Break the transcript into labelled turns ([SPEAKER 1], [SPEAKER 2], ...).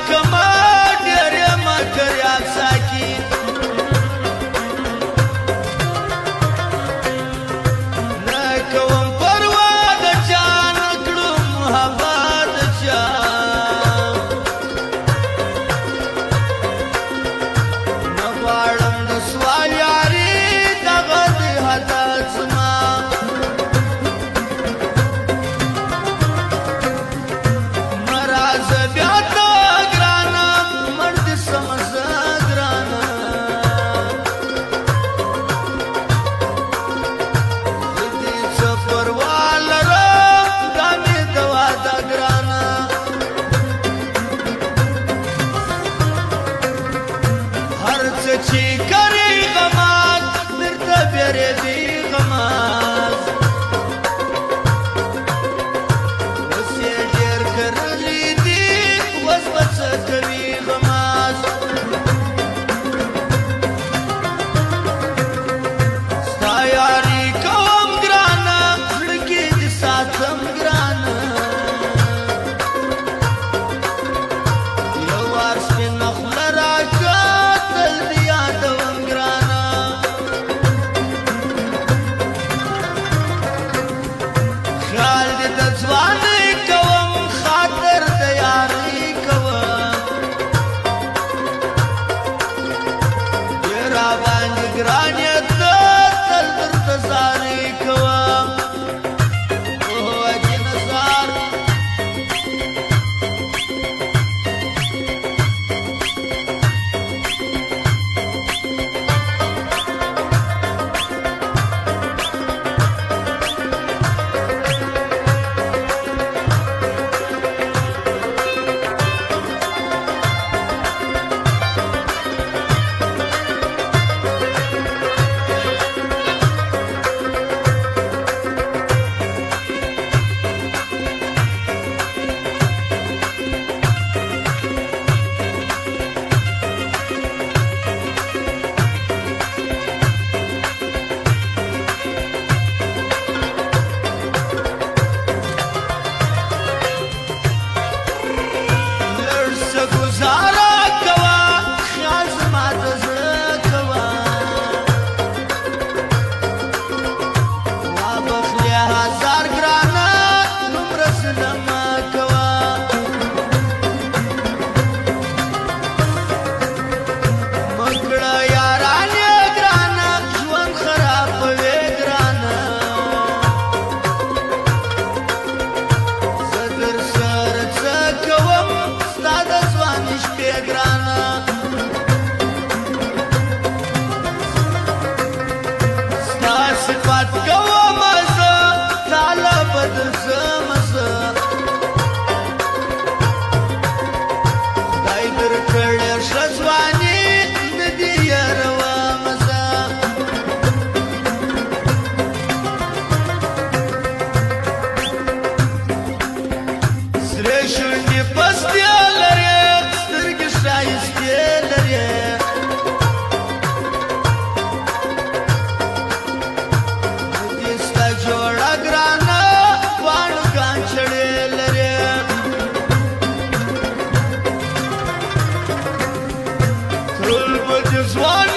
[SPEAKER 1] کما ډېر یمه کریاب ساکي نه کوم پروا د چا نه کړم محبت د چا نه غواړم د سوال یاري دغه د حالت زما مرازه بیا ته ګرانه مړ دې سمه زه ګرانه زه دې څه پروا لرم دا مې دوا ده ګرانه هر څه چې کرې غمات بیرته بیرېږي غمات اوس یې ډېر کرلي دي اوس به څه کوي غمات ستا یاري کوم ګرانه زړه کې دې ساتم ګرانه یو وار سپینه خوله راکړه تل دې یادوم ګرانه خیال دې د ځوانۍ کوم خاطر د یارۍ کوم ډېر راباندې ګران یې ته تل درته زارۍ کوم اوه اجي نثار لږ څه ګزاره کوه خیال زما د زړه کوه وابخلې هزار ګرانه دومره زړه مه کوه مه کړه یارانې ګرانه ژوند خرابوې ګرانه زه در سره څه کوم ستا د ځوانۍ شپې ګرانه ستا صفت کوم زه تاله بدل زمه زه خدای درکړې ښه ځواني د دې یارومه زه سرې شونډې پستې لرې سترګې ښایستې لرې د دې ستا جوړه ګرانه واڼو کانچړې لرې ټول به دې ځوان